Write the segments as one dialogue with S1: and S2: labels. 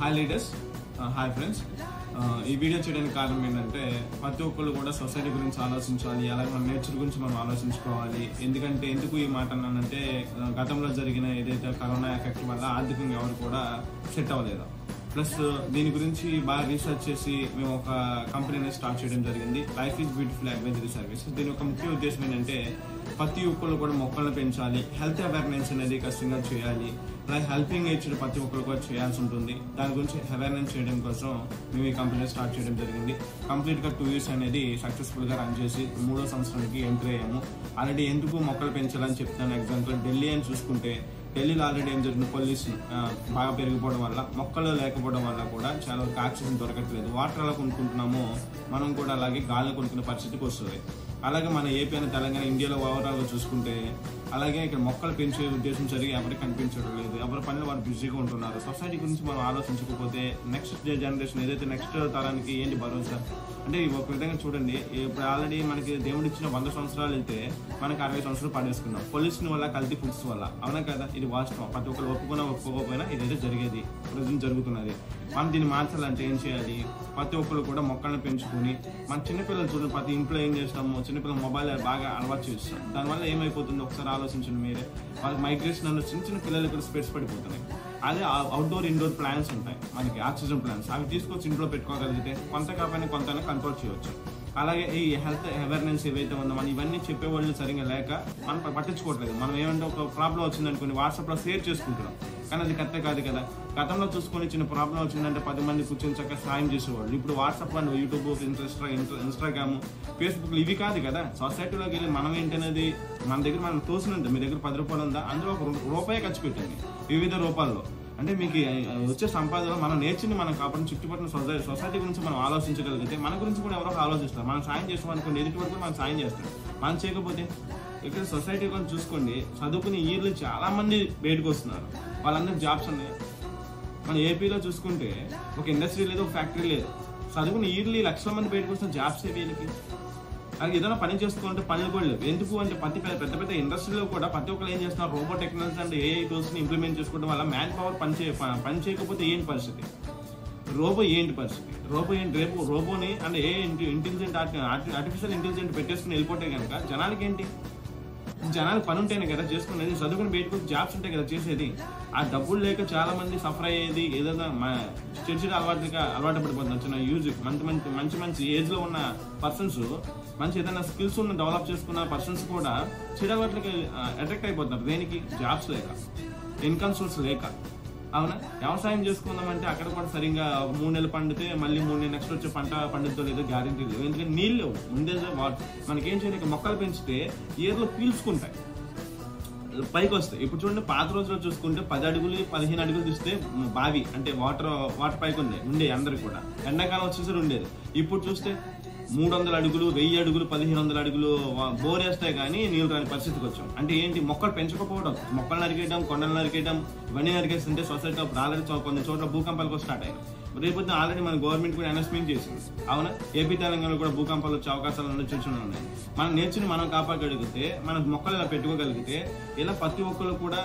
S1: Hi leaders, hi friends. ఈ video చేయడానికి కారణం ఏంటంటే ప్రతి ఒక్కళ్ళు కూడా సొసైటీ గురించి ఆలోచించాలి, అలాగే మన నేచర్ గురించి మనం ఆలోచించుకోవాలి. ఎందుకు ఈ మాట అన్నానంటే గతంలో జరిగిన ఏదైతే కరోనా ఎఫెక్ట్ వల్ల ఆర్థికంగా ఎవరు కూడా సెట్ అవ్వలేదు. ప్లస్ దీని గురించి బాగా రీసెర్చ్ చేసి మేము ఒక కంపెనీని స్టార్ట్ చేయడం జరిగింది, లైఫ్ ఈజ్ బ్యూటిఫుల్ అడ్వెంచరీ సర్వీసెస్. దీని యొక్క ముఖ్య ఉద్దేశం ఏంటంటే ప్రతి ఒక్కళ్ళు కూడా మొక్కలను పెంచాలి, హెల్త్ అవేర్నెస్ అనేది ఖచ్చితంగా చేయాలి, అలాగే హెల్పింగ్ నేచర్ ప్రతి ఒక్కరు కూడా చేయాల్సి ఉంటుంది. దాని గురించి అవేర్నెస్ చేయడం కోసం మేము ఈ కంపెనీ స్టార్ట్ చేయడం జరిగింది. కంప్లీట్గా 2 years అనేది సక్సెస్ఫుల్గా రన్ చేసి 3వ సంవత్సరానికి ఎంట్రీ అయ్యాము. ఆల్రెడీ ఎందుకు మొక్కలు పెంచాలని చెప్తున్నాను. ఎగ్జాంపుల్ ఢిల్లీ అని చూసుకుంటే, ఢిల్లీలో ఆల్రెడీ ఏం జరిగింది, పొల్యూషన్ బాగా పెరిగిపోవడం వల్ల, మొక్కలు లేకపోవడం వల్ల కూడా చాలా వరకు ఆక్సిజన్ దొరకట్లేదు. వాటర్ ఎలా కొనుక్కుంటున్నామో మనం కూడా అలాగే గాలిని కొనుక్కునే పరిస్థితికి వస్తుంది. అలాగే మన ఏపీ అని తెలంగాణ ఇండియాలో ఓవరాల్గా చూసుకుంటే అలాగే ఇక్కడ మొక్కలు పెంచే ఉద్దేశం సరిగా ఎవరికి కనిపించడం లేదు. ఎవరి పనులు వారు బిజీగా ఉంటున్నారు. సొసైటీ గురించి మనం ఆలోచించకపోతే నెక్స్ట్ జనరేషన్ ఏదైతే నెక్స్ట్ తరానికి ఏంటి భరోసా అంటే ఒక విధంగా చూడండి, ఇప్పుడు ఆల్రెడీ మనకి దేవుడు ఇచ్చిన 100 సంవత్సరాలు వెళ్తే మనకి 60 సంవత్సరాలు పడేసుకున్నాం. పొల్యూషన్ వల్ల, కల్తీ ఫుడ్స్ వల్ల. అవునా కదా? ఇది వాస్తవం. ప్రతి ఒక్కరు ఒప్పుకోకపోయినా ఇదైతే జరిగేది, ప్రజెంట్ జరుగుతున్నది. మనం దీన్ని మార్చాలంటే ఏం చేయాలి? ప్రతి ఒక్కరు కూడా మొక్కలను పెంచుకుని, మన చిన్నపిల్లలు చూడండి, ప్రతి ఇంట్లో ఏం చేస్తాము, చిన్నపిల్లలు మొబైల్ బాగా అలవాటు చేస్తాం. దానివల్ల ఏమైపోతుంది ఒకసారి ఆలోచించండి మీరే. వాళ్ళకి మైగ్రేషన్ అన్న చిన్న పిల్లలు ఇక్కడ స్పెట్స్ పడిపోతున్నాయి. అదే అవుట్డోర్ ఇండోర్ ప్లాంట్స్ ఉంటాయి మనకి, ఆక్సిజన్ ప్లాంట్స్, అవి తీసుకొచ్చి ఇంట్లో పెట్టుకోగలిగితే కొంత కాకపోయినా కొంత కంట్రోల్ చేయవచ్చు. అలాగే ఈ హెల్త్ అవేర్నెస్ ఏవైతే ఉందో, మనం ఇవన్నీ చెప్పేవాళ్ళు సరిగ్గా లేక మనం పట్టించుకోవట్లేదు. మనం ఏమంటే ఒక ప్రాబ్లం వచ్చిందనుకోండి వాట్సాప్లో షేర్ చేసుకుంటున్నాం, కానీ అది కరెక్ట్ కాదు కదా. గతంలో చూసుకొని చిన్న ప్రాబ్లం వచ్చిందంటే 10 మంది కూర్చొని చక్కగా సాయం చేసేవాళ్ళు. ఇప్పుడు WhatsApp and YouTube, Instagram, Facebook ఇవి కాదు కదా. సొసైటీలోకి వెళ్ళి మనం ఏంటనేది మన దగ్గర మనం తోసినంత, మీ దగ్గర 10 రూపాయలు ఉందా, అందులో ₹1 ఖర్చు పెట్టండి వివిధ రూపాల్లో. అంటే మీకు వచ్చే సంపాదనలో మన నేర్చుని మనం కాపాడిన చుట్టుపక్కల సొసైటీ గురించి మనం ఆలోచించగలిగితే మన గురించి కూడా ఎవరో ఆలోచిస్తారు. మనం సాయం చేస్తాం అనుకోండి, ఎదుటి వరకు మనం సాయం చేస్తాం. మనం చేయకపోతే ఇక్కడ సొసైటీ గురించి చూసుకోండి, చదువుకుని ఇయర్లు చాలా మంది బయటకు వస్తున్నారు, వాళ్ళందరికీ జాబ్స్ ఉన్నాయి. మన ఏపీలో చూసుకుంటే ఒక ఇండస్ట్రీ లేదు, ఒక ఫ్యాక్టరీ లేదు, చదువుకుని ఇయర్లీ లక్షల మంది బయటకు వస్తున్న జాబ్స్ వీళ్ళకి. అలాగే ఏదైనా పని చేసుకుంటే పనులు కూడా లేవు. ఎందుకు అంటే పెద్ద పెద్ద ఇండస్ట్రీలో కూడా ప్రతి ఒక్కరు ఏం చేస్తున్నారు, రోబో టెక్నాలజీ అండ్ ఏఐ టూల్స్ని ఇంప్లిమెంట్ చేసుకోవడం వల్ల మ్యాన్ పవర్ పని చేయకపోతే ఏంటి పరిస్థితి? రోబో ఏంటి? రేపు రోబోని అంటే ఏ ఇంటెలిజెంట్ ఆర్టిఫిషియల్ ఇంటెలిజెంట్ పెట్టేసుకుని వెళ్ళిపోతే కనుక జనాలకి ఏంటి? జనాలకు పని ఉంటేనే కదా చేసుకునేది. చదువుకుని బయటకు జాబ్స్ ఉంటాయి కదా చేసేది. ఆ డబ్బులు లేక చాలా మంది సఫర్ అయ్యేది. ఏదైనా చెడు అలవాటు పడిపోతున్నారు. చిన్న యూజ్ మంచి ఏజ్లో ఉన్న పర్సన్స్, మంచి ఏదైనా స్కిల్స్ ఉన్న డెవలప్ చేసుకున్న పర్సన్స్ కూడా చెడు అలవాట్లకి అట్రాక్ట్ అయిపోతున్నారు. దేనికి? జాబ్స్ లేక, ఇన్కమ్ సోర్స్ లేక. అవునా? వ్యవసాయం చేసుకుందామంటే అక్కడ కూడా సరిగ్గా 3 నెలలు పండితే మళ్ళీ 3 నెలలు నెక్స్ట్ వచ్చే పంట పండుతో లేదో గ్యారెంటీ లేదు. ఎందుకంటే నీళ్ళు లేవు. ముందే మనకేం చేయాలి, మొక్కలు పెంచితే ఏర్లో పీల్చుకుంటాయి, పైకి వస్తాయి. ఇప్పుడు చూడండి, పాత రోజుల్లో చూసుకుంటే 10 అడుగులు 15 అడుగులు తీస్తే బావి అంటే వాటర్ పైకి ఉండే అందరికి కూడా. ఎండాకాలం వచ్చేసరి ఉండేది. ఇప్పుడు చూస్తే 300 అడుగులు, 1000 అడుగులు, 1500 అడుగులు బోర్ వేస్తాయి కానీ నీళ్ళు రాని పరిస్థితికి వచ్చాం. అంటే ఏంటి? మొక్కలు పెంచకపోవడం, మొక్కలు నరికేయడం, కొండలు నరికేయడం, ఇవన్నీ నరికేస్తుంటే సొసైటీ ఆల్రెడీ కొన్ని చోట్ల భూకంపాలకు స్టార్ట్ అయ్యాయి. రేపొద్దు ఆల్రెడీ మన గవర్నమెంట్ కూడా అనౌన్స్మెంట్ చేసింది. అవునా? ఏపీ తెలంగాణలో కూడా భూకంపాలు వచ్చే అవకాశాలు ఉన్నాయి. మన నేర్చుని మనం కాపాడగలిగితే, మన మొక్కలు ఇలా పెట్టుకోగలిగితే, ఇలా ప్రతి ఒక్కరు కూడా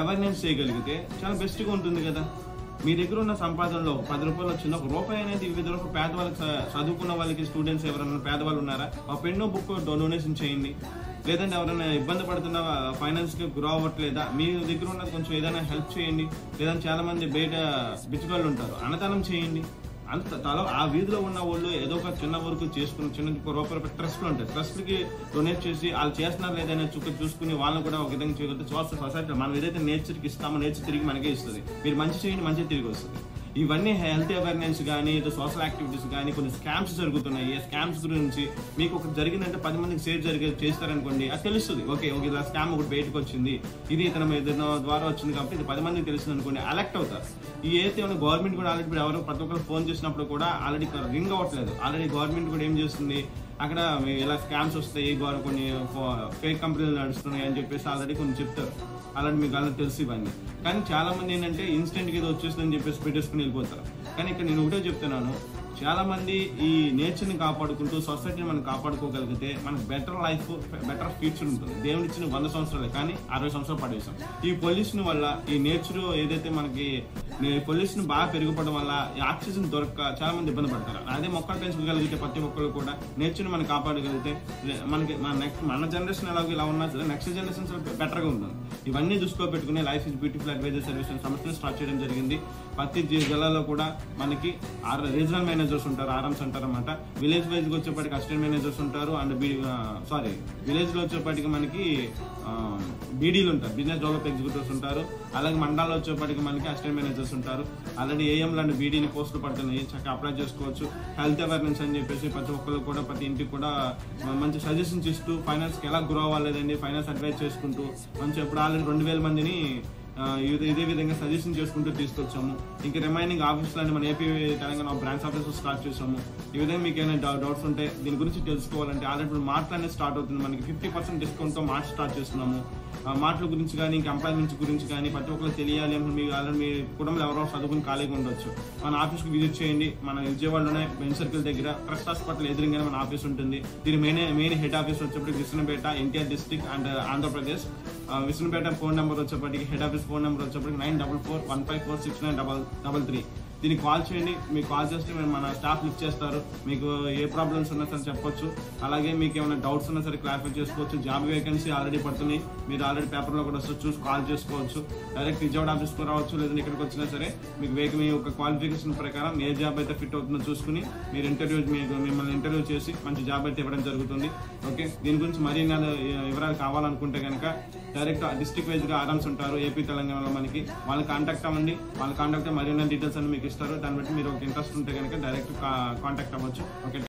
S1: అవేర్నెస్ చేయగలిగితే చాలా బెస్ట్గా ఉంటుంది కదా. మీ దగ్గర ఉన్న సంపాదనలో 10 రూపాయలు వచ్చింది, ₹1 అనేది వివిధ రూపాయలు పేదవాళ్ళకి, చదువుకున్న వాళ్ళకి, స్టూడెంట్స్ ఎవరైనా పేదవాళ్ళు ఉన్నారా, ఒక పెన్ను బుక్ డొనేషన్ చేయండి. లేదంటే ఎవరైనా ఇబ్బంది పడుతున్న, ఫైనాన్స్కి గ్రో అవ్వట్లేదా, మీ దగ్గర ఉన్నది కొంచెం ఏదైనా హెల్ప్ చేయండి. లేదంటే చాలా మంది బయట బిచ్చుకోళ్ళు ఉంటారు, అన్నదానం చేయండి. ఆ వీధిలో ఉన్న వాళ్ళు ఏదో ఒక చిన్న వర్క్ చేసుకుని, చిన్న ₹1 ట్రస్ట్లు ఉంటాయి, ట్రస్ట్కి డొనేట్ చేసి వాళ్ళు చేస్తున్నారు లేదనే చూసుకుని వాళ్ళని కూడా ఒక విధంగా చేయగలిగితే సొసైటీ మనం ఏదైతే నేచర్కి ఇస్తామో నేచర్ తిరిగి మనకే ఇస్తుంది. మీరు మంచి చేయండి, మంచి తిరిగి వస్తుంది. ఇవన్నీ హెల్త్ అవేర్నెస్ కానీ, సోషల్ యాక్టివిటీస్ కానీ, కొన్ని స్కామ్స్ జరుగుతున్నాయి. స్కామ్స్ గురించి మీకు ఒకటి జరిగిందంటే 10 మందికి షేర్ చేస్తారనుకోండి, అది తెలుస్తుంది. ఓకే ఇలా స్కామ్ ఒకటి బయటకు వచ్చింది, ఇది ఏదైనా ద్వారా వచ్చింది కాబట్టి ఇది 10 మందికి తెలిసింది అనుకోండి, అలర్ట్ అవుతారు. ఈ ఏదైతే గవర్నమెంట్ కూడా ఆల్రెడీ ఎవరు ప్రతి ఒక్కరు ఫోన్ చేసినప్పుడు కూడా ఆల్రెడీ రింగ్ అవ్వట్లేదు. ఆల్రెడీ గవర్నమెంట్ కూడా ఏం చేస్తుంది, అక్కడ ఇలా స్కామ్స్ వస్తాయి, కొన్ని ఫేక్ కంపెనీలు నడుస్తున్నాయి అని చెప్పేసి ఆల్రెడీ కొన్ని చెప్తారు. అలాంటి మీకు అలా తెలుసు ఇవన్నీ. కానీ చాలా మంది ఏంటంటే ఇన్స్టెంట్గా ఏదో వచ్చేస్తుందని చెప్పేసి పెట్టేసుకుని వెళ్ళిపోతారు. కానీ ఇక్కడ నేను ఒకటే చెప్తున్నాను, చాలా మంది ఈ నేచర్ని కాపాడుకుంటూ సొసైటీని మనం కాపాడుకోగలిగితే మనకు బెటర్ లైఫ్, బెటర్ ఫ్యూచర్ ఉంటుంది. దేవుని ఇచ్చిన 100 సంవత్సరాలే, కానీ 60 సంవత్సరాలు పడేసాం. ఈ పొల్యూషన్ వల్ల, ఈ నేచర్ ఏదైతే మనకి పొల్యూషన్ బాగా పెరిగిపోవడం వల్ల ఈ ఆక్సిజన్ దొరక్క చాలా మంది ఇబ్బంది పడతారు. అదే మొక్కలు పెంచుకోగలిగితే ప్రతి ఒక్కరు కూడా నేచర్ని మనం కాపాడగలిగితే మనకి మన జనరేషన్ ఎలాగో ఇలా ఉన్నా నెక్స్ట్ జనరేషన్ బెటర్గా ఉంటుంది. ఇవన్నీ దృష్టిలో పెట్టుకుని life is beautiful advisor service సంస్థను స్టార్ట్ చేయడం జరిగింది. ప్రతి జిల్లాలో కూడా మనకి రీజనల్ మేనేజర్స్ ఉంటారు, ఆర్ఎంస్ అంటారు అన్నమాట. విలేజ్ వైజ్గా వచ్చేప్పటికి అసిస్టెంట్ మేనేజర్స్ ఉంటారు, అండ్ విలేజ్లో వచ్చేప్పటికి మనకి బీడీలు ఉంటారు, బిజినెస్ డెవలప్ ఎగ్జిక్యూటివ్స్ ఉంటారు. అలాగే మండలాల్లో వచ్చేప్పటికి మనకి అసిస్టెంట్ మేనేజర్స్ ఉంటారు. ఆల్రెడీ ఏఎంలు అండ్ బీడీని పోస్టులు పడుతున్నాయి, చక్కగా అప్లై చేసుకోవచ్చు. హెల్త్ అవేర్నెస్ అని చెప్పేసి ప్రతి ఒక్కరు కూడా ప్రతి ఇంటికి కూడా మంచి సజెషన్స్ ఇస్తూ ఫైనాన్స్కి ఎలా గ్రో అవ్వలేదండి ఫైనాన్స్ అడ్వైజ్ చేసుకుంటూ మంచి ఇప్పుడు ఆల్రెడీ 2000 మందిని ఇదే విధంగా సజెషన్ చేసుకుంటూ తీసుకొచ్చాము. ఇంకా రిమైనింగ్ ఆఫీసులని మన AP Telangana branch offices start చేసాము. ఈ విధంగా మీకు ఏమైనా డౌట్స్ ఉంటే దీని గురించి తెలుసుకోవాలంటే ఆల్రెడీ ఇప్పుడు మార్ట్ అనేది స్టార్ట్ అవుతుంది. మనకి 50% డిస్కౌంట్తో మార్ట్ స్టార్ట్ చేస్తున్నాము. మాటల గురించి కానీ ఇంకా ఎంప్లాయ్మెంట్స్ గురించి కానీ ప్రతి ఒక్కరికి తెలియాలి అంటే మీకు ఆల్రెడీ మీ కుటుంబంలో ఎవరో చదువుకుని ఖాళీగా ఉండొచ్చు. మన ఆఫీస్కి విజిట్ చేయండి. మన విజయవాడలోనే బెంచ్ సర్కిల్ దగ్గర ట్రస్ట్ హాస్పిటల్ ఎదురుగానే మన ఆఫీస్ ఉంటుంది. దీని మెయిన్ హెడ్ ఆఫీస్ వచ్చేప్పటికి Visanapeta, NTR district and Andhra Pradesh. Visanapeta phone number వచ్చేప్పటికి హెడ్ ఆఫీస్ ఫోన్ నెంబర్ వచ్చేప్పటికి 9441546933. దీనికి కాల్ చేయండి. మీకు కాల్ చేస్తే మన స్టాఫ్ లిఫ్ట్ చేస్తారు. మీకు ఏ ప్రాబ్లమ్స్ ఉన్నా సరే చెప్పొచ్చు. అలాగే మీకు ఏమైనా డౌట్స్ ఉన్నా సరే క్లారిఫై చేసుకోవచ్చు. జాబ్ వేకెన్సీ ఆల్రెడీ పడుతున్నాయి, మీరు ఆల్రెడీ పేపర్లో కూడా వస్తే చూసి కాల్ చేసుకోవచ్చు. డైరెక్ట్ విజయవాడ ఆఫీస్కి రావచ్చు, లేదంటే ఇక్కడికి వచ్చినా సరే మీకు మీ యొక్క క్వాలిఫికేషన్ ప్రకారం ఏ జాబ్ అయితే ఫిట్ అవుతుందో చూసుకుని మీరు మిమ్మల్ని ఇంటర్వ్యూ చేసి మంచి జాబ్ అయితే ఇవ్వడం జరుగుతుంది. ఓకే, దీని గురించి మరిన్ని వివరాలు కావాలనుకుంటే కనుక డైరెక్ట్ డిస్ట్రిక్ట్ వైజ్గా ఆర్ఎంస్ ఉంటారు ఏపీ తెలంగాణలో మనకి. వాళ్ళని కాంటాక్ట్ అవ్వండి. వాళ్ళ కాంటాక్ట్ మరిన్ని డీటెయిల్స్ అన్ని మీకు ఇస్తారు. దాన్ని బట్టి మీరు ఒక ఇంట్రెస్ట్ ఉంటే కనుక డైరెక్ట్ కాంటాక్ట్ అవ్వచ్చు. ఓకే.